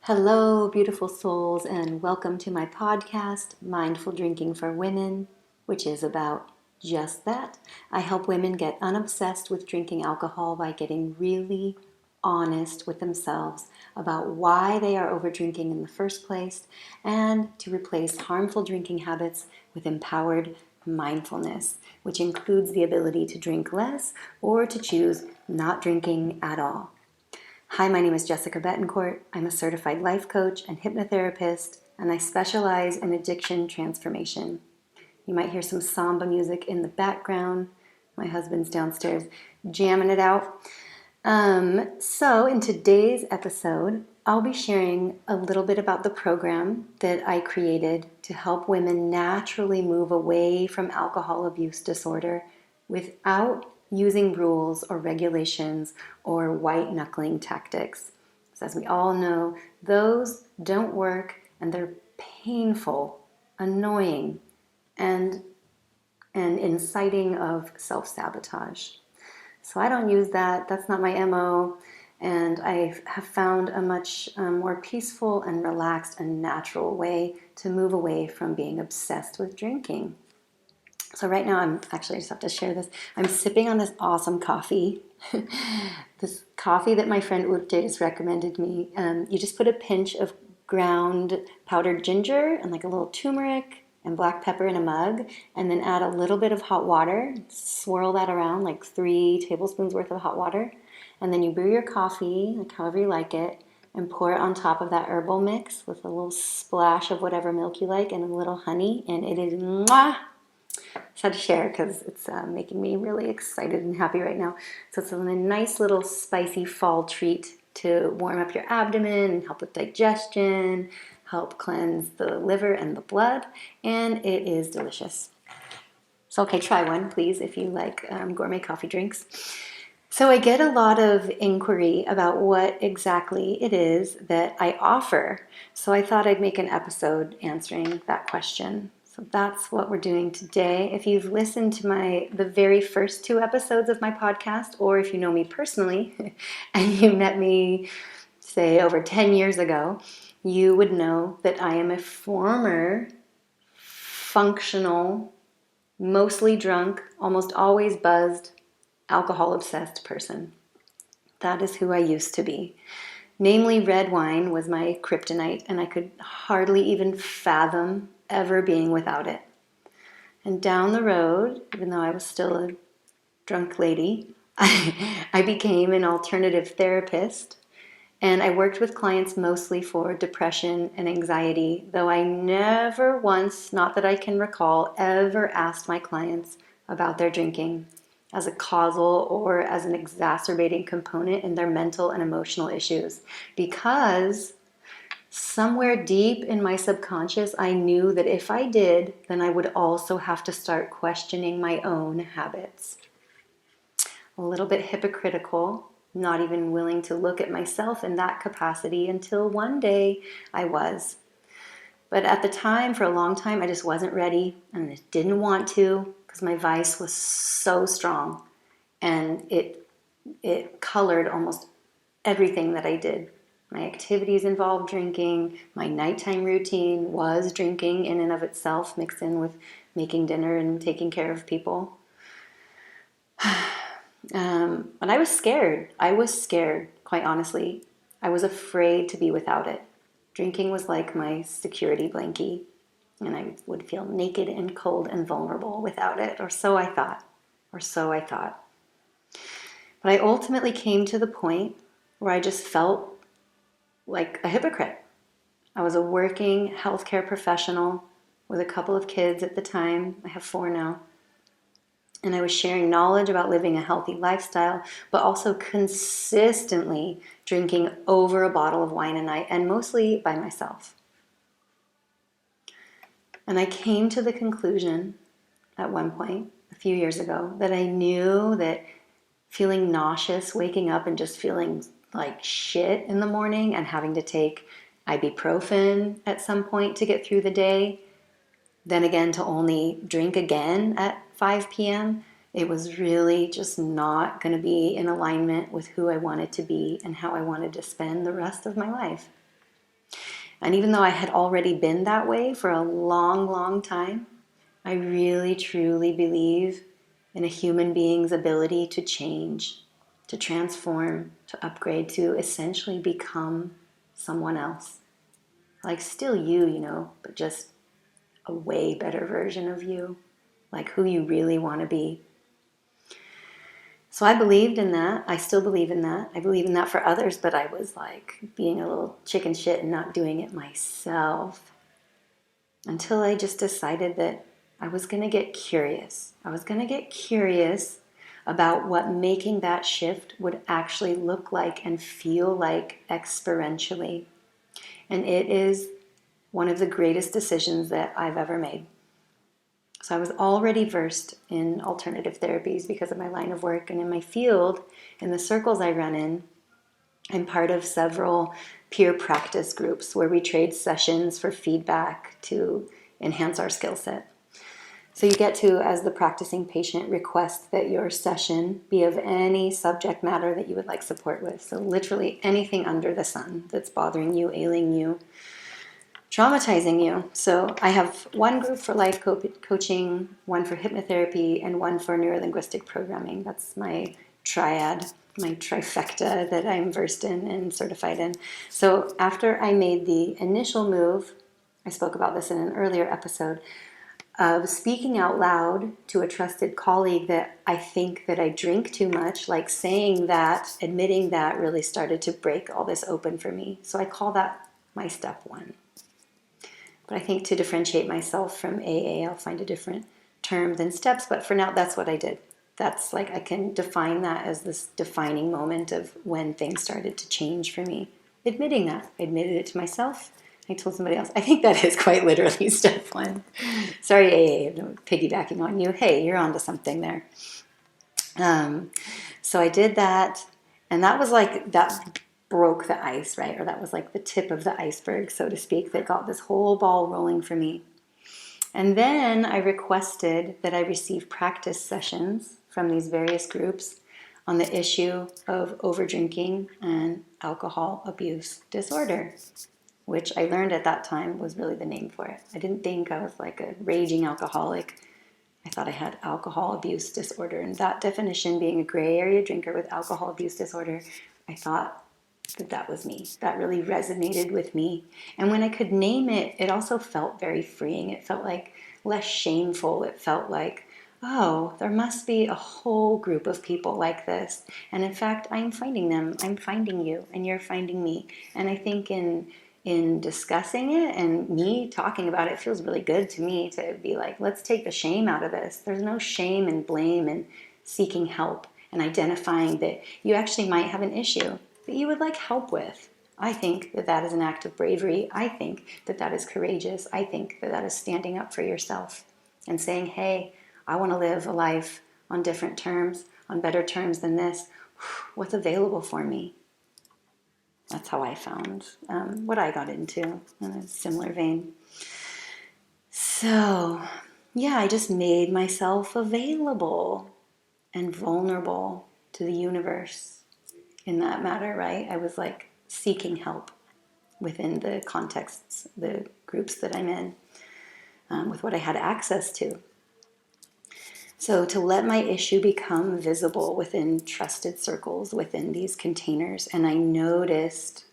Hello, beautiful souls, and welcome to my podcast, Mindful Drinking for Women, which is about just that. I help women get unobsessed with drinking alcohol by getting really honest with themselves about why they are over drinking in the first place and to replace harmful drinking habits with empowered mindfulness, which includes the ability to drink less or to choose not drinking at all. Hi, my name is Jessica Betancourt. I'm a certified life coach and hypnotherapist, and I specialize in addiction transformation. You might hear some samba music in the background. My husband's downstairs jamming it out. So in today's episode, I'll be sharing a little bit about the program that I created to help women naturally move away from alcohol abuse disorder without using rules or regulations or white-knuckling tactics. So as we all know, those don't work and they're painful, annoying, and inciting of self-sabotage. So I don't use that. That's not my MO. And I have found a much more peaceful and relaxed and natural way to move away from being obsessed with drinking. So right now I just have to share this. I'm sipping on this awesome coffee. This coffee that my friend Urte has recommended me. You just put a pinch of ground powdered ginger and like a little turmeric and black pepper in a mug, and then add a little bit of hot water. Swirl that around, like 3 tablespoons worth of hot water. And then you brew your coffee, like however you like it, and pour it on top of that herbal mix with a little splash of whatever milk you like and a little honey, and it is mwah! Just had to share because it's making me really excited and happy right now. So it's a nice little spicy fall treat to warm up your abdomen and help with digestion, help cleanse the liver and the blood, and it is delicious. So okay, try one, please, if you like gourmet coffee drinks. So I get a lot of inquiry about what exactly it is that I offer. So I thought I'd make an episode answering that question. So that's what we're doing today. If you've listened to the very first 2 episodes of my podcast, or if you know me personally and you met me, say, over 10 years ago, you would know that I am a former functional, mostly drunk, almost always buzzed, alcohol-obsessed person. That is who I used to be. Namely, red wine was my kryptonite, and I could hardly even fathom ever being without it. And down the road, even though I was still a drunk lady, I became an alternative therapist, and I worked with clients mostly for depression and anxiety, though I never once, not that I can recall, ever asked my clients about their drinking as a causal or as an exacerbating component in their mental and emotional issues, because somewhere deep in my subconscious, I knew that if I did, then I would also have to start questioning my own habits. A little bit hypocritical, not even willing to look at myself in that capacity until one day I was. But at the time, for a long time, I just wasn't ready and I didn't want to because my vice was so strong and it colored almost everything that I did. My activities involved drinking. My nighttime routine was drinking in and of itself, mixed in with making dinner and taking care of people. And I was scared. I was scared, quite honestly. I was afraid to be without it. Drinking was like my security blankie, and I would feel naked and cold and vulnerable without it, or so I thought. But I ultimately came to the point where I just felt like a hypocrite. I was a working healthcare professional with a couple of kids at the time. I have 4 now. And I was sharing knowledge about living a healthy lifestyle, but also consistently drinking over a bottle of wine a night, and mostly by myself. And I came to the conclusion at one point, a few years ago, that I knew that feeling nauseous, waking up and just feeling like shit in the morning and having to take ibuprofen at some point to get through the day, then again to only drink again at 5 p.m., it was really just not going to be in alignment with who I wanted to be and how I wanted to spend the rest of my life. And even though I had already been that way for a long, long time, I really, truly believe in a human being's ability to change, to transform, to upgrade, to essentially become someone else. Like still you, but just a way better version of you, like who you really want to be. So I believed in that. I still believe in that. I believe in that for others, but I was like being a little chicken shit and not doing it myself until I just decided that I was going to get curious. I was going to get curious about what making that shift would actually look like and feel like experientially. And it is one of the greatest decisions that I've ever made. So I was already versed in alternative therapies because of my line of work and in my field, in the circles I run in. I'm part of several peer practice groups where we trade sessions for feedback to enhance our skill set. So you get to, as the practicing patient, request that your session be of any subject matter that you would like support with. So literally anything under the sun that's bothering you, ailing you, traumatizing you. So I have one group for life coaching, one for hypnotherapy, and one for neurolinguistic programming. That's my triad, my trifecta that I'm versed in and certified in. So after I made the initial move, I spoke about this in an earlier episode, of speaking out loud to a trusted colleague that I think that I drink too much, like saying that, admitting that really started to break all this open for me. So I call that my step one. But I think to differentiate myself from AA, I'll find a different term than steps. But for now, that's what I did. That's like, I can define that as this defining moment of when things started to change for me. Admitting that. I admitted it to myself. I told somebody else. I think that is quite literally step one. Sorry, AA, I'm piggybacking on you. Hey, you're onto something there. So I did that. And that was like, that broke the ice, right? Or that was like the tip of the iceberg, so to speak, that got this whole ball rolling for me. And then I requested that I receive practice sessions from these various groups on the issue of overdrinking and alcohol abuse disorder, which I learned at that time was really the name for it. I didn't think I was like a raging alcoholic. I thought I had alcohol abuse disorder. And that definition, being a gray area drinker with alcohol abuse disorder, I thought that was me. That really resonated with me. And when I could name it, it also felt very freeing. It felt like less shameful. It felt like, oh, there must be a whole group of people like this. And in fact, I'm finding them. I'm finding you, and you're finding me. And I think in discussing it and me talking about it feels really good to me to be like, let's take the shame out of this. There's no shame and blame and seeking help and identifying that you actually might have an issue that you would like help with. I think that that is an act of bravery. I think that that is courageous. I think that that is standing up for yourself and saying, hey, I want to live a life on different terms, on better terms than this. What's available for me? That's how I found what I got into in a similar vein. So, yeah, I just made myself available and vulnerable to the universe in that matter, right? I was like seeking help within the contexts, the groups that I'm in, with what I had access to. So to let my issue become visible within trusted circles, within these containers, and I noticed,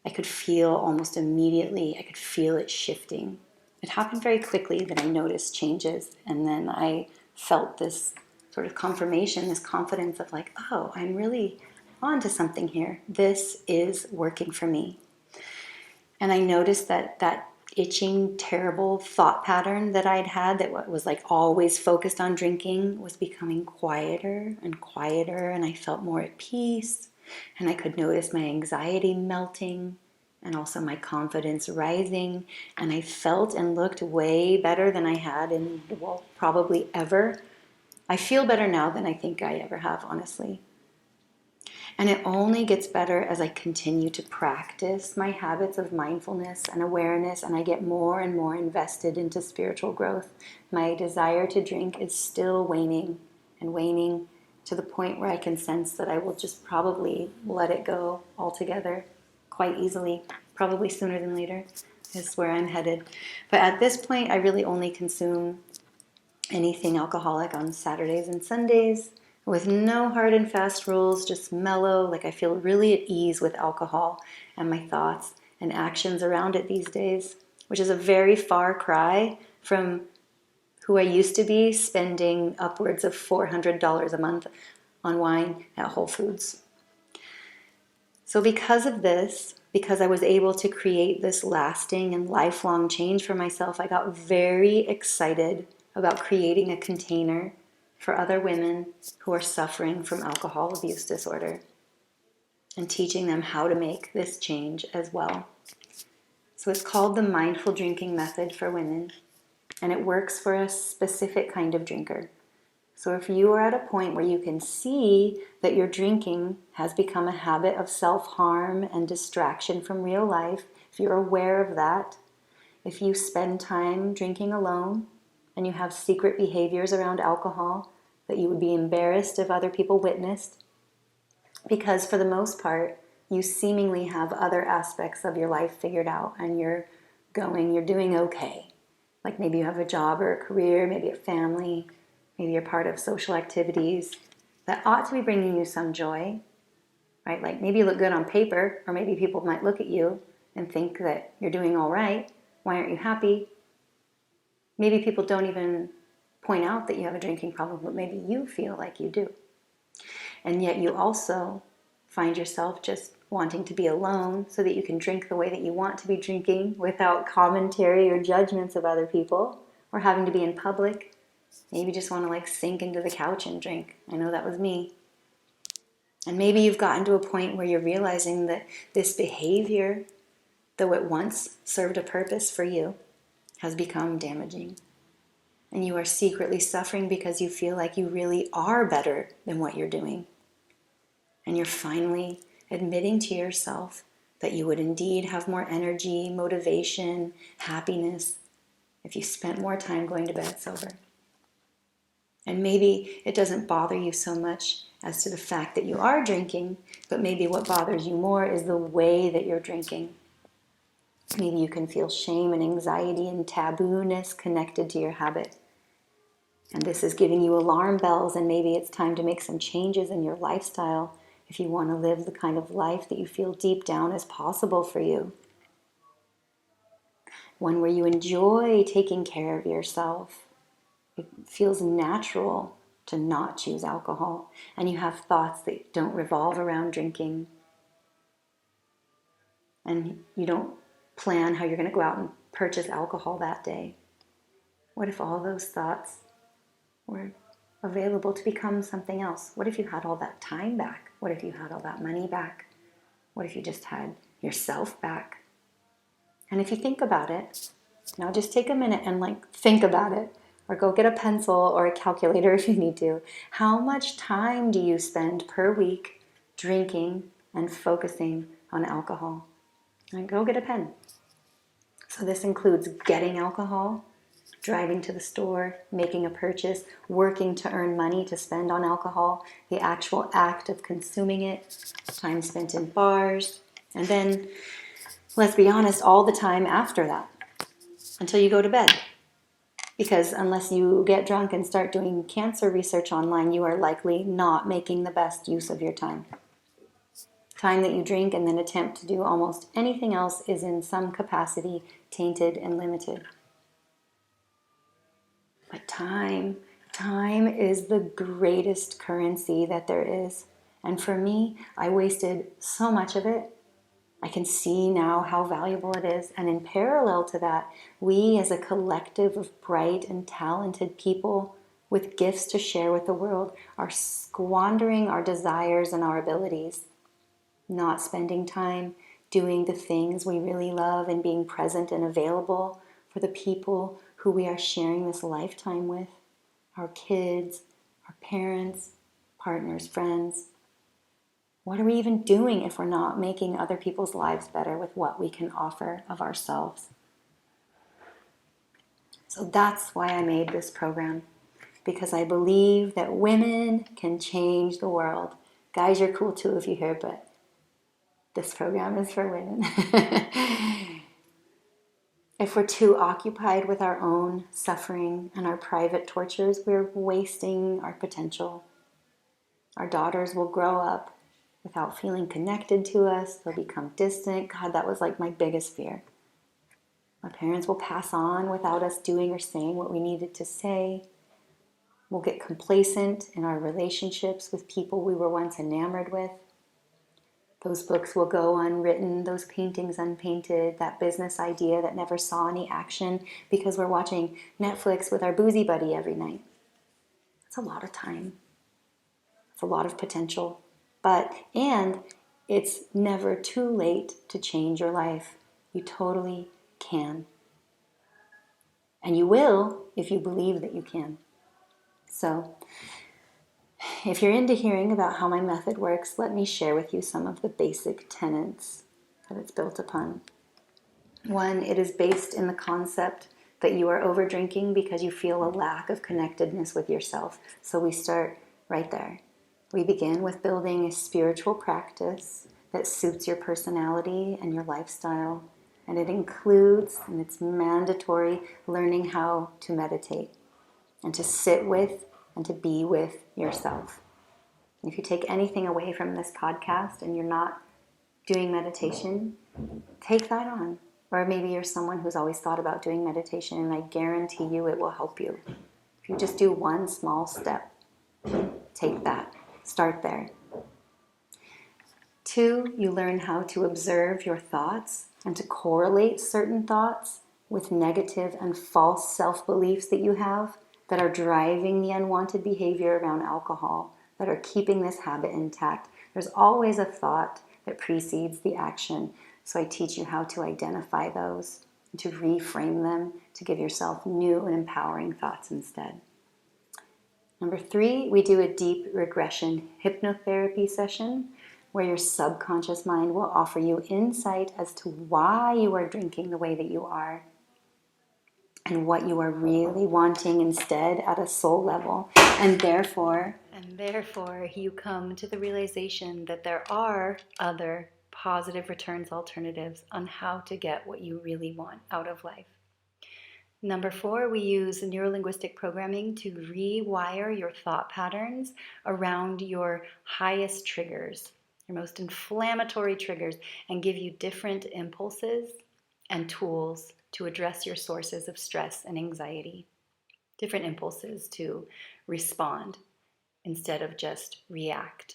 I could feel almost immediately, I could feel it shifting. It happened very quickly that I noticed changes, and then I felt this sort of confirmation, this confidence of like, oh, I'm really onto something here. This is working for me. And I noticed that that itching, terrible thought pattern that I'd had that was like always focused on drinking was becoming quieter and quieter, and I felt more at peace, and I could notice my anxiety melting and also my confidence rising, and I felt and looked way better than I had in, well, probably ever. I feel better now than I think I ever have, honestly. And it only gets better as I continue to practice my habits of mindfulness and awareness, and I get more and more invested into spiritual growth. My desire to drink is still waning and waning to the point where I can sense that I will just probably let it go altogether quite easily. probably sooner than later is where I'm headed. But at this point, I really only consume anything alcoholic on Saturdays and Sundays with no hard and fast rules, just mellow. Like I feel really at ease with alcohol and my thoughts and actions around it these days, which is a very far cry from who I used to be, spending upwards of $400 a month on wine at Whole Foods. So because of this, because I was able to create this lasting and lifelong change for myself, I got very excited about creating a container for other women who are suffering from alcohol abuse disorder and teaching them how to make this change as well. So it's called the Mindful Drinking Method for Women, and it works for a specific kind of drinker. So if you are at a point where you can see that your drinking has become a habit of self-harm and distraction from real life, if you're aware of that, if you spend time drinking alone and you have secret behaviors around alcohol that you would be embarrassed if other people witnessed, because for the most part, you seemingly have other aspects of your life figured out and you're doing okay. Like maybe you have a job or a career, maybe a family, maybe you're part of social activities that ought to be bringing you some joy, right? Like maybe you look good on paper, or maybe people might look at you and think that you're doing all right. Why aren't you happy? Maybe people don't even point out that you have a drinking problem, but maybe you feel like you do. And yet you also find yourself just wanting to be alone so that you can drink the way that you want to be drinking without commentary or judgments of other people, or having to be in public. Maybe you just want to like sink into the couch and drink. I know that was me. And maybe you've gotten to a point where you're realizing that this behavior, though it once served a purpose for you, has become damaging. And you are secretly suffering because you feel like you really are better than what you're doing. And you're finally admitting to yourself that you would indeed have more energy, motivation, happiness if you spent more time going to bed sober. And maybe it doesn't bother you so much as to the fact that you are drinking, but maybe what bothers you more is the way that you're drinking. Maybe you can feel shame and anxiety and taboo-ness connected to your habit. And this is giving you alarm bells, and maybe it's time to make some changes in your lifestyle if you want to live the kind of life that you feel deep down is possible for you. One where you enjoy taking care of yourself. It feels natural to not choose alcohol, and you have thoughts that don't revolve around drinking, and you don't plan how you're going to go out and purchase alcohol that day. What if all those thoughts were available to become something else? What if you had all that time back? What if you had all that money back? What if you just had yourself back? And if you think about it, now just take a minute and think about it. Or go get a pencil or a calculator if you need to. How much time do you spend per week drinking and focusing on alcohol? And go get a pen. So this includes getting alcohol, driving to the store, making a purchase, working to earn money to spend on alcohol, the actual act of consuming it, time spent in bars, and then, let's be honest, all the time after that, until you go to bed. Because unless you get drunk and start doing cancer research online, you are likely not making the best use of your time. Time that you drink and then attempt to do almost anything else is in some capacity tainted and limited. But time is the greatest currency that there is. And for me, I wasted so much of it. I can see now how valuable it is. And in parallel to that, we as a collective of bright and talented people with gifts to share with the world are squandering our desires and our abilities, not spending time doing the things we really love and being present and available for the people who we are sharing this lifetime with, our kids, our parents, partners, friends. What are we even doing if we're not making other people's lives better with what we can offer of ourselves? So that's why I made this program, because I believe that women can change the world. Guys, you're cool too if you're here, but This program is for women. If we're too occupied with our own suffering and our private tortures, we're wasting our potential. Our daughters will grow up without feeling connected to us. They'll become distant. God, that was like my biggest fear. Our parents will pass on without us doing or saying what we needed to say. We'll get complacent in our relationships with people we were once enamored with. Those books will go unwritten, those paintings unpainted, that business idea that never saw any action because we're watching Netflix with our boozy buddy every night. It's a lot of time. It's a lot of potential. And it's never too late to change your life. You totally can. And you will if you believe that you can. So, if you're into hearing about how my method works, let me share with you some of the basic tenets that it's built upon. One, it is based in the concept that you are over drinking because you feel a lack of connectedness with yourself. So we start right there. We begin with building a spiritual practice that suits your personality and your lifestyle. And it includes, and it's mandatory, learning how to meditate and to sit with and to be with yourself. And if you take anything away from this podcast and you're not doing meditation, take that on. Or maybe you're someone who's always thought about doing meditation, and I guarantee you it will help you. If you just do one small step, take that. Start there. 2, you learn how to observe your thoughts and to correlate certain thoughts with negative and false self-beliefs that you have that are driving the unwanted behavior around alcohol, that are keeping this habit intact. There's always a thought that precedes the action. So I teach you how to identify those, and to reframe them, to give yourself new and empowering thoughts instead. Number 3, we do a deep regression hypnotherapy session where your subconscious mind will offer you insight as to why you are drinking the way that you are and what you are really wanting instead at a soul level. And therefore, you come to the realization that there are other positive returns alternatives on how to get what you really want out of life. Number 4, we use neurolinguistic programming to rewire your thought patterns around your highest triggers, your most inflammatory triggers, and give you different impulses and tools to address your sources of stress and anxiety. Different impulses to respond instead of just react.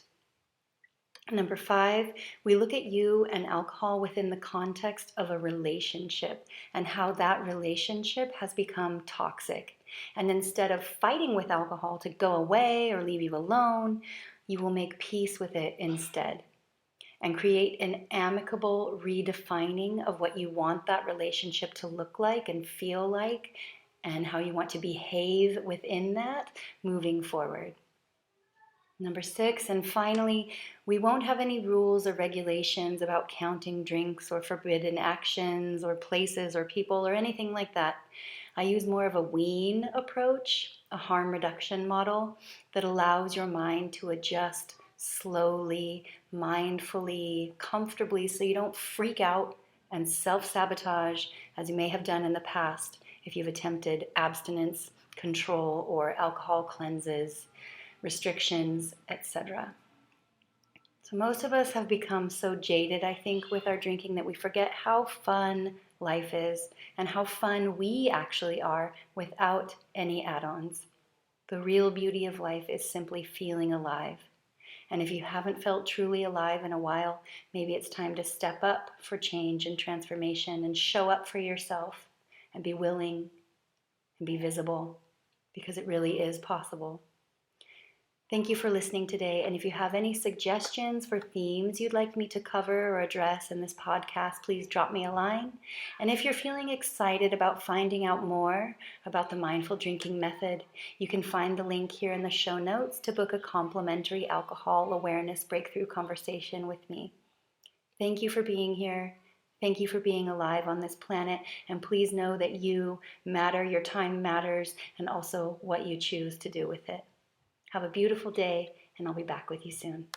Number 5, we look at you and alcohol within the context of a relationship and how that relationship has become toxic. And instead of fighting with alcohol to go away or leave you alone, you will make peace with it instead and create an amicable redefining of what you want that relationship to look like and feel like and how you want to behave within that moving forward. Number 6, and finally, we won't have any rules or regulations about counting drinks or forbidden actions or places or people or anything like that. I use more of a wean approach, a harm reduction model that allows your mind to adjust slowly, mindfully, comfortably, so you don't freak out and self-sabotage as you may have done in the past if you've attempted abstinence, control, or alcohol cleanses, restrictions, etc. So most of us have become so jaded, I think, with our drinking that we forget how fun life is and how fun we actually are without any add-ons. The real beauty of life is simply feeling alive. And if you haven't felt truly alive in a while, maybe it's time to step up for change and transformation and show up for yourself and be willing and be visible, because it really is possible. Thank you for listening today, and if you have any suggestions for themes you'd like me to cover or address in this podcast, please drop me a line. And if you're feeling excited about finding out more about the mindful drinking method, you can find the link here in the show notes to book a complimentary alcohol awareness breakthrough conversation with me. Thank you for being here. Thank you for being alive on this planet, and please know that you matter, your time matters, and also what you choose to do with it. Have a beautiful day, and I'll be back with you soon.